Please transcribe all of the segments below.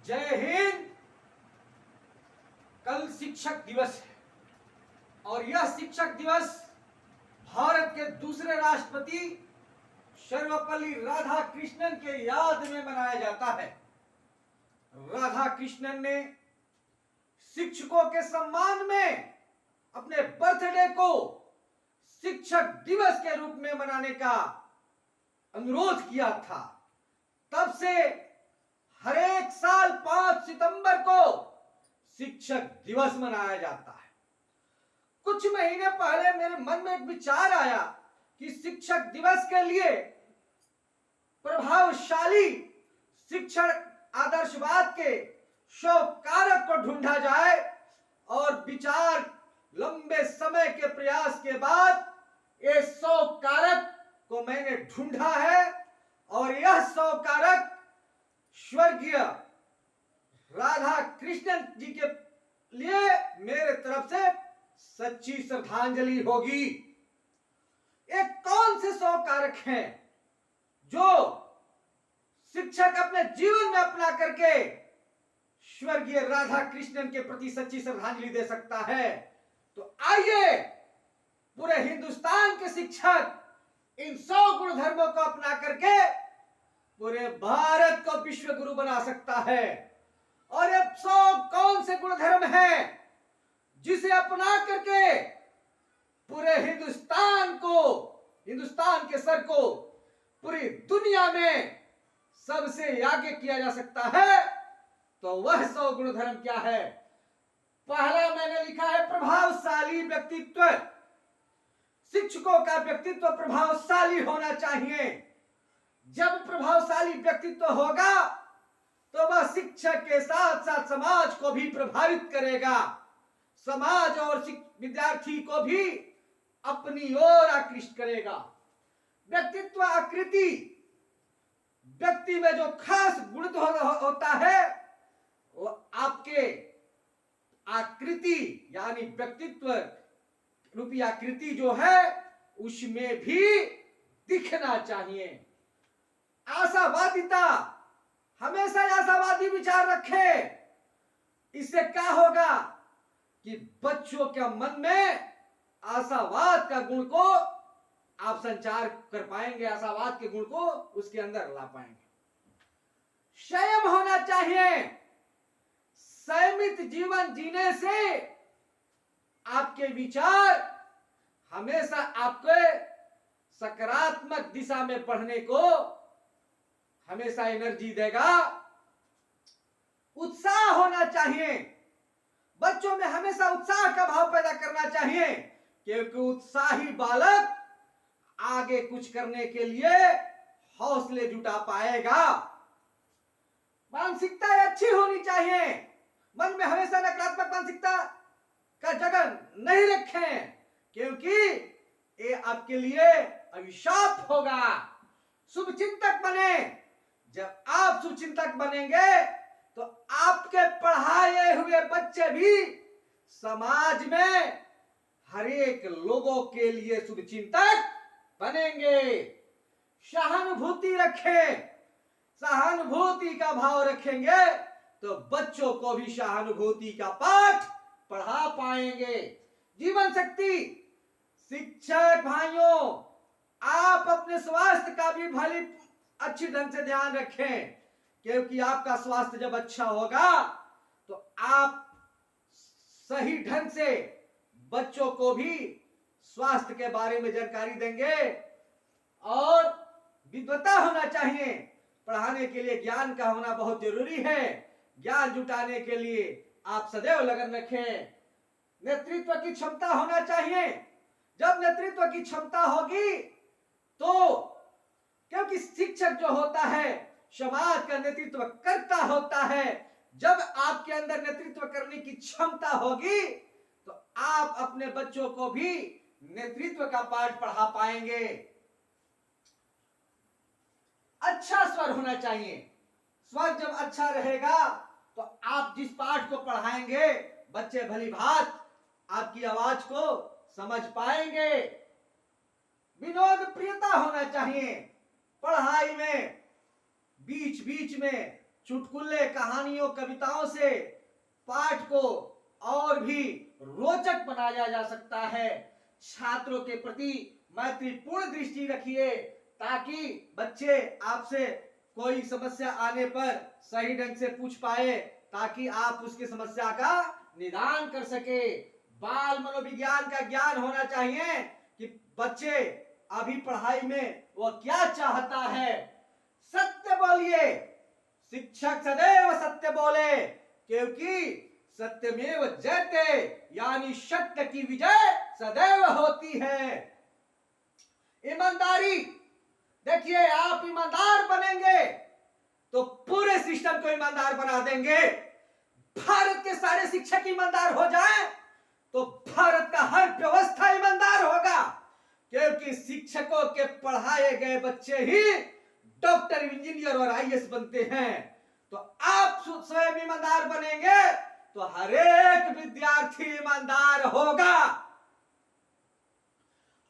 जय हिंद। कल शिक्षक दिवस है और यह शिक्षक दिवस भारत के दूसरे राष्ट्रपति सर्वपल्ली राधाकृष्णन के याद में मनाया जाता है। राधाकृष्णन ने शिक्षकों के सम्मान में अपने बर्थडे को शिक्षक दिवस के रूप में मनाने का अनुरोध किया था। तब से हर एक साल 5 सितंबर को शिक्षक दिवस मनाया जाता है। कुछ महीने पहले मेरे मन में एक विचार आया कि शिक्षक दिवस के लिए प्रभावशाली शिक्षण आदर्शवाद के 100 कारक को ढूंढा जाए और विचार लंबे समय के प्रयास के बाद ये 100 कारक को मैंने ढूंढा है और यह 100 कारक स्वर्गीय राधा कृष्णन जी के लिए मेरे तरफ से सच्ची श्रद्धांजलि होगी। एक कौन से 100 कारक हैं जो शिक्षक अपने जीवन में अपना करके स्वर्गीय राधा कृष्णन के प्रति सच्ची श्रद्धांजलि दे सकता है? तो आइए पूरे हिंदुस्तान के शिक्षक इन 100 गुण धर्मों को अपना करके पूरे भारत को विश्व गुरु बना सकता है। और ये 100 कौन से गुण धर्म हैं जिसे अपना करके पूरे हिंदुस्तान के सर को पूरी दुनिया में सबसे आगे किया जा सकता है? तो वह 100 गुण धर्म क्या है? पहला मैंने लिखा है प्रभावशाली व्यक्तित्व। शिक्षकों का व्यक्तित्व प्रभावशाली होना चाहिए। जब प्रभावशाली व्यक्तित्व होगा तो वह शिक्षक के साथ साथ समाज को भी प्रभावित करेगा, समाज और विद्यार्थी को भी अपनी ओर आकृष्ट करेगा। व्यक्तित्व आकृति, व्यक्ति में जो खास गुण होता है वो आपके आकृति यानी व्यक्तित्व रूपी आकृति जो है उसमें भी दिखना चाहिए। आशावादिता, हमेशा आशावादी विचार रखे। इससे क्या होगा कि बच्चों के मन में आशावाद का गुण को आप संचार कर पाएंगे, आशावाद के गुण को उसके अंदर ला पाएंगे। संयम होना चाहिए। संयमित जीवन जीने से आपके विचार हमेशा आपके सकारात्मक दिशा में बढ़ने को हमेशा एनर्जी देगा। उत्साह होना चाहिए। बच्चों में हमेशा उत्साह का भाव पैदा करना चाहिए क्योंकि उत्साही बालक आगे कुछ करने के लिए हौसले जुटा पाएगा। मानसिकता अच्छी होनी चाहिए। मन में हमेशा नकारात्मक मानसिकता का जगह नहीं रखें क्योंकि ये आपके लिए अभिशाप होगा। शुभचिंतक बने। जब आप शुभचिंतक बनेंगे तो आपके पढ़ाए हुए बच्चे भी समाज में हर एक लोगों के लिए शुभचिंतक बनेंगे। सहानुभूति रखें। सहानुभूति का भाव रखेंगे तो बच्चों को भी सहानुभूति का पाठ पढ़ा पाएंगे। जीवन शक्ति, शिक्षक भाइयों आप अपने स्वास्थ्य का भी भली अच्छी ढंग से ध्यान रखें क्योंकि आपका स्वास्थ्य जब अच्छा होगा तो आप सही ढंग से बच्चों को भी स्वास्थ्य के बारे में जानकारी देंगे। और विद्वता होना चाहिए। पढ़ाने के लिए ज्ञान का होना बहुत जरूरी है। ज्ञान जुटाने के लिए आप सदैव लगन रखें। नेतृत्व की क्षमता होना चाहिए। जब नेतृत्व की क्षमता होगी तो क्योंकि शिक्षक जो होता है समाज का नेतृत्व करता होता है। जब आपके अंदर नेतृत्व करने की क्षमता होगी तो आप अपने बच्चों को भी नेतृत्व का पाठ पढ़ा पाएंगे। अच्छा स्वर होना चाहिए। स्वर जब अच्छा रहेगा तो आप जिस पाठ को पढ़ाएंगे बच्चे भली भांति आपकी आवाज को समझ पाएंगे। विनोद प्रियता होना चाहिए। पढ़ाई में बीच बीच में चुटकुले, कहानियों, कविताओं से पाठ को और भी रोचक बनाया जा सकता है। छात्रों के प्रति मैत्रीपूर्ण दृष्टि रखिए ताकि बच्चे आपसे कोई समस्या आने पर सही ढंग से पूछ पाए, ताकि आप उसकी समस्या का निदान कर सके। बाल मनोविज्ञान का ज्ञान होना चाहिए कि बच्चे अभी पढ़ाई में वो क्या चाहता है। सत्य बोलिए, शिक्षक सदैव सत्य बोले, क्योंकि सत्यमेव जयते, यानी सत्य की विजय सदैव होती है। ईमानदारी, देखिए आप ईमानदार बनेंगे तो पूरे सिस्टम को ईमानदार बना देंगे। भारत के सारे शिक्षक ईमानदार हो जाएं तो भारत का हर व्यवस्था ईमानदार होगा, क्योंकि शिक्षकों के पढ़ाए गए बच्चे ही डॉक्टर, इंजीनियर और आईएएस बनते हैं। तो आप स्वयं ईमानदार बनेंगे तो हर एक विद्यार्थी ईमानदार होगा।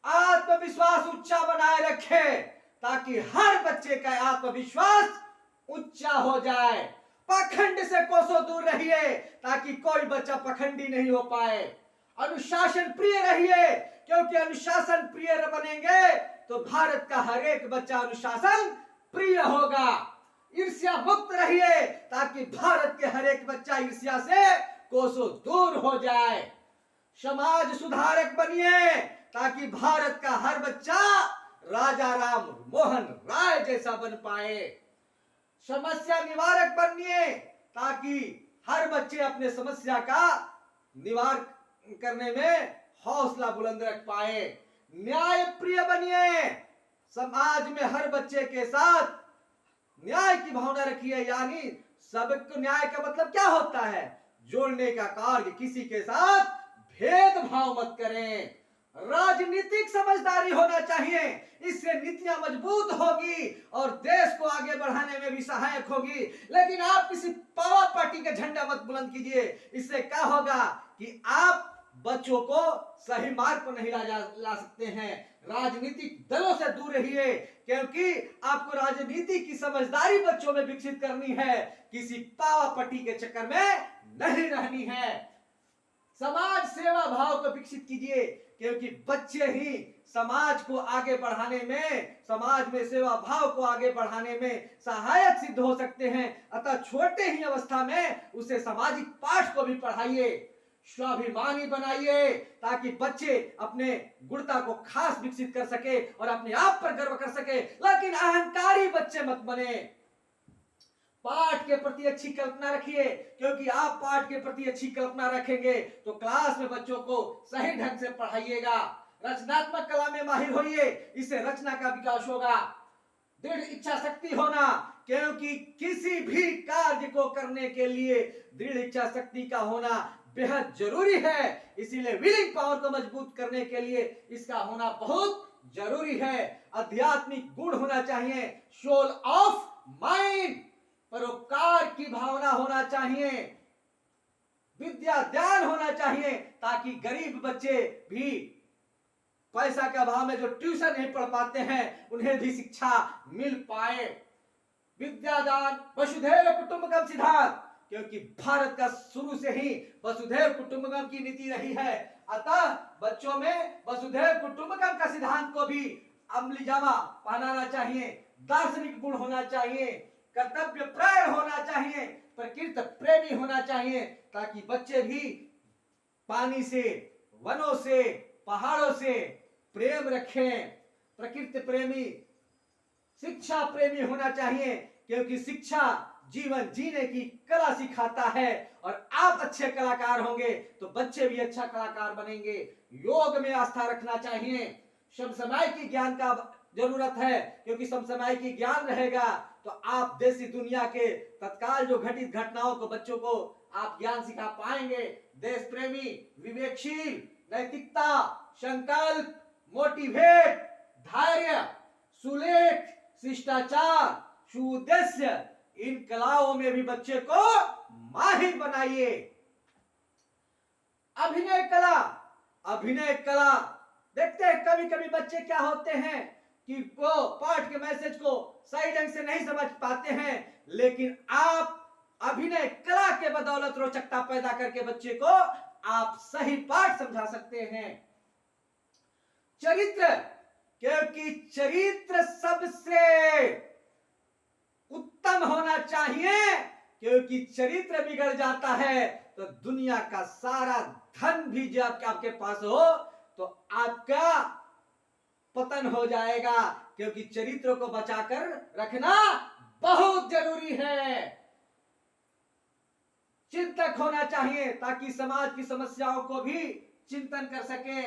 आत्मविश्वास ऊंचा बनाए रखें ताकि हर बच्चे का आत्मविश्वास ऊंचा हो जाए। पाखंड से कोसों दूर रहिए ताकि कोई बच्चा पखंडी नहीं हो पाए। अनुशासन प्रिय रहिए, क्योंकि अनुशासन प्रिय बनेंगे तो भारत का हर एक बच्चा अनुशासन प्रिय होगा। ईर्ष्या मुक्त रहिए ताकि भारत के हर एक बच्चा ईर्ष्या से कोसों दूर हो जाए। समाज सुधारक बनिए ताकि भारत का हर बच्चा राजा राम मोहन राय जैसा बन पाए। समस्या निवारक बनिए ताकि हर बच्चे अपने समस्या का निवारण करने में हौसला बुलंद रख पाए। न्याय प्रिय बनिए, समाज में हर बच्चे के साथ न्याय की भावना रखिए, यानी सबको न्याय का मतलब क्या होता है, जोड़ने का कार्य, किसी के साथ भेदभाव मत करें। राजनीतिक समझदारी होना चाहिए, इससे नीतियां मजबूत होगी और देश को आगे बढ़ाने में भी सहायक होगी। लेकिन आप किसी पावर पार्टी का झंडा मत बुलंद कीजिए, इससे क्या होगा कि आप बच्चों को सही मार्ग पर नहीं ला सकते हैं। राजनीतिक दलों से दूर रहिए, क्योंकि आपको राजनीति की समझदारी बच्चों में विकसित करनी है, किसी पावर पार्टी के चक्कर में नहीं रहनी है। समाज सेवा भाव को विकसित कीजिए, क्योंकि बच्चे ही समाज को आगे बढ़ाने में, समाज में सेवा भाव को आगे बढ़ाने में सहायक सिद्ध हो सकते हैं। अतः छोटे ही अवस्था में उसे सामाजिक पाठ को भी पढ़ाइए, स्वाभिमानी बनाइए, ताकि बच्चे अपने गुणता को खास विकसित कर सके और अपने आप पर गर्व कर सके। लेकिन अहंकारी बच्चे मत बने। पाठ के प्रति अच्छी कल्पना रखिए, क्योंकि आप पाठ के प्रति अच्छी कल्पना रखेंगे तो क्लास में बच्चों को सही ढंग से पढ़ाइएगा। रचनात्मक कला में माहिर होइए, इससे रचना का विकास होगा। दृढ़ इच्छा शक्ति होना, क्योंकि किसी भी कार्य को करने के लिए दृढ़ इच्छा शक्ति का होना बेहद जरूरी है। इसीलिए विलिंग पावर को मजबूत करने के लिए इसका होना बहुत जरूरी है। आध्यात्मिक गुण होना चाहिए, सोल ऑफ माइंड, परोपकार की भावना होना चाहिए, विद्या ज्ञान होना चाहिए, ताकि गरीब बच्चे भी पैसा के अभाव में जो ट्यूशन नहीं पढ़ पाते हैं उन्हें भी शिक्षा मिल पाए। विद्यादान वसुधैव कुटुंबकम सिद्धांत, क्योंकि भारत का शुरू से ही वसुधैव कुटुंबकम की नीति रही है। अतः बच्चों में वसुधैव कुटुंबकम का सिद्धांत को भी अमली जामा पहनाना चाहिए। दार्शनिक गुण होना चाहिए, कर्तव्य प्राण होना चाहिए, प्रकृति प्रेमी होना चाहिए, ताकि बच्चे भी पानी से, वनों से, पहाड़ों से प्रेम रखें। प्रकृति प्रेमी, शिक्षा प्रेमी होना चाहिए, क्योंकि शिक्षा जीवन जीने की कला सिखाता है और आप अच्छे कलाकार होंगे तो बच्चे भी अच्छा कलाकार बनेंगे। योग में आस्था रखना चाहिए। समसामयिक ज्ञान का जरूरत है, क्योंकि समसामयिक ज्ञान रहेगा तो आप देशी दुनिया के तत्काल जो घटित घटनाओं को बच्चों को आप ज्ञान सिखा पाएंगे। देश प्रेमी, विवेकशील, नैतिकता, संकल्प, मोटिवेट, धैर्य, सुलेख, शिष्टाचार, सुउद्देश्य, इन कलाओं में भी बच्चे को माहिर बनाइए। अभिनय कला, अभिनय कला देखते हैं कभी कभी बच्चे क्या होते हैं कि वो पाठ के मैसेज को सही ढंग से नहीं समझ पाते हैं, लेकिन आप अभिनय कला के बदौलत रोचकता पैदा करके बच्चे को आप सही पाठ समझा सकते हैं। चरित्र, क्योंकि चरित्र सबसे उत्तम होना चाहिए, क्योंकि चरित्र बिगड़ जाता है तो दुनिया का सारा धन भी जब आपके पास हो तो आपका पतन हो जाएगा, क्योंकि चरित्र को बचाकर रखना बहुत जरूरी है। चिंतक होना चाहिए ताकि समाज की समस्याओं को भी चिंतन कर सके।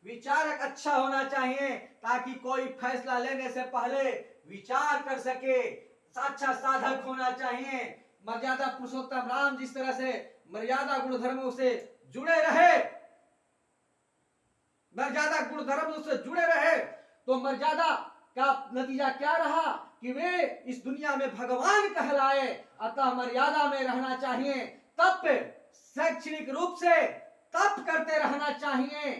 विचारक अच्छा होना चाहिए ताकि कोई फैसला लेने से पहले विचार कर सके। अच्छा साधक होना चाहिए। मर्यादा पुरुषोत्तम राम जिस तरह से मर्यादा गुणधर्मों से जुड़े रहे, मर्यादा गुणधर्मों से जुड़े रहे, तो मर्यादा का नतीजा क्या रहा कि वे इस दुनिया में भगवान कहलाए। अतः मर्यादा में रहना चाहिए। तप, शैक्षणिक रूप से तप करते रहना चाहिए।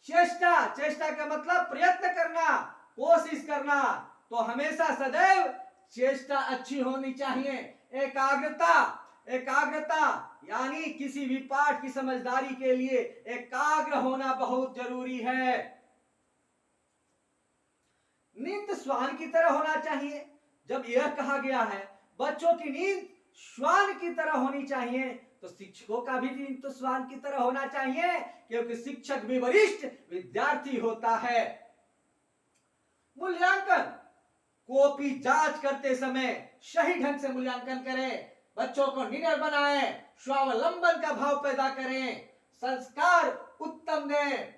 चेष्टा, चेष्टा का मतलब प्रयत्न करना, कोशिश करना, तो हमेशा सदैव चेष्टा अच्छी होनी चाहिए। एकाग्रता, एकाग्रता यानी किसी भी पाठ की समझदारी के लिए एकाग्र होना बहुत जरूरी है। नींद श्वान की तरह होना चाहिए। जब यह कहा गया है बच्चों की नींद श्वान की तरह होनी चाहिए, तो शिक्षकों का भी नींद तो श्वान की तरह होना चाहिए, क्योंकि शिक्षक भी वरिष्ठ विद्यार्थी होता है। मूल्यांकन, कॉपी जांच करते समय सही ढंग से मूल्यांकन करें। बच्चों को निडर बनाएं, स्वावलंबन का भाव पैदा करें, संस्कार उत्तम दें,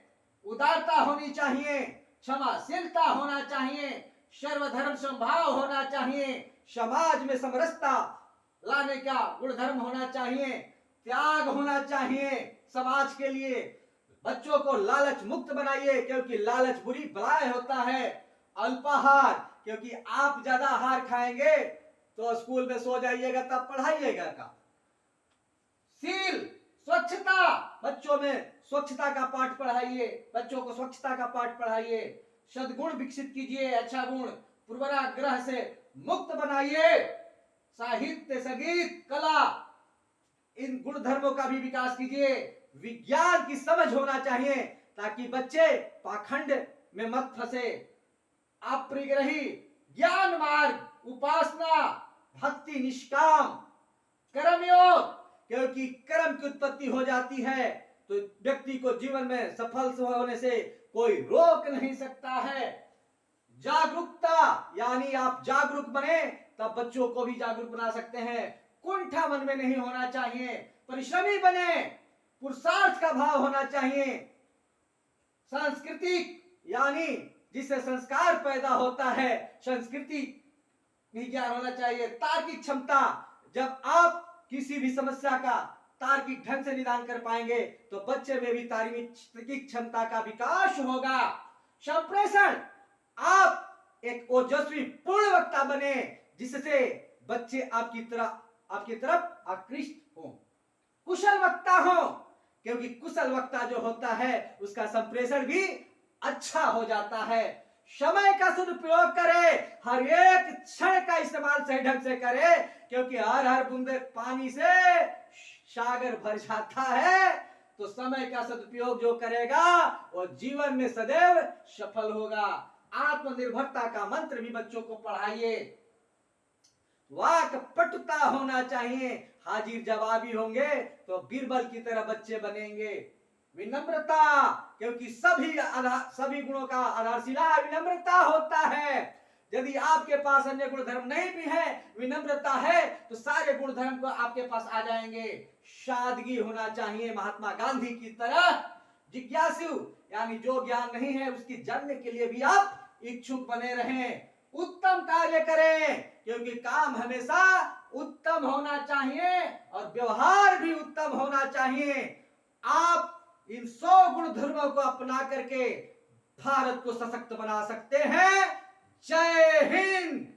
उदारता होनी चाहिए, क्षमाशीलता होना चाहिए, सर्वधर्म समभाव होना चाहिए, समाज में समरसता लाने का गुणधर्म होना चाहिए, त्याग होना चाहिए समाज के लिए। बच्चों को लालच मुक्त बनाइए, क्योंकि लालच बुरी बलाय होता है। अल्पाहार, क्योंकि आप ज्यादा आहार खाएंगे तो स्कूल में सो जाइएगा तब पढ़ाइएगा का। शील, स्वच्छता, बच्चों में स्वच्छता का पाठ पढ़ाइए, बच्चों को स्वच्छता का पाठ पढ़ाइए। सद्गुण विकसित कीजिए, अच्छा गुण पूर्वाग्रह से मुक्त बनाइए। साहित्य, संगीत, कला, इन गुण धर्मों का भी विकास कीजिए। विज्ञान की समझ होना चाहिए ताकि बच्चे पाखंड में मत फंसे। अप्रिग्रही, ज्ञान मार्ग, उपासना, भक्ति, निष्काम, कर्मयोग, क्योंकि कर्म की उत्पत्ति हो जाती है तो व्यक्ति को जीवन में सफल होने से कोई रोक नहीं सकता है। जागरूकता, यानी आप जागरूक बने तब बच्चों को भी जागरूक बना सकते हैं। कुंठा मन में नहीं होना चाहिए, परिश्रमी बने, पुरुषार्थ का भाव होना चाहिए। सांस्कृतिक, यानी जिससे संस्कार पैदा होता है, संस्कृति विज्ञान होना चाहिए। तार्किक क्षमता, जब आप किसी भी समस्या का तार्किक ढंग से निदान कर पाएंगे तो बच्चे में भी तार्किक क्षमता का विकास होगा। संप्रेषण, आप एक ओजस्वी पूर्ण वक्ता बने जिससे बच्चे आपकी तरफ आकृष्ट हो। कुशल वक्ता हो, क्योंकि कुशल वक्ता जो होता है उसका संप्रेषण भी अच्छा हो जाता है। समय का सदुपयोग करे, हर एक क्षण का इस्तेमाल सही ढंग से करे, क्योंकि हर हर बूंदे पानी से सागर भर जाता है। तो समय का सदुपयोग जो करेगा वो जीवन में सदैव सफल होगा। आत्मनिर्भरता का मंत्र भी बच्चों को पढ़ाइए। वाक पटुता होना चाहिए, हाजिर जवाबी होंगे तो बीरबल की तरह बच्चे बनेंगे। विनम्रता, क्योंकि सभी गुणों का आधारशिला विनम्रता होता है। यदि आपके पास अन्य गुण धर्म नहीं भी है, विनम्रता है, तो सारे गुण धर्म को आपके पास आ जाएंगे। सादगी होना चाहिए, महात्मा गांधी की तरह। जिज्ञासु, यानी जो ज्ञान नहीं है उसकी जानने के लिए भी आप इच्छुक बने रहें। उत्तम कार्य करें, क्योंकि काम हमेशा उत्तम होना चाहिए और व्यवहार भी उत्तम होना चाहिए। आप इन 100 गुण धर्मों को अपना करके भारत को सशक्त बना सकते हैं। जय हिंद।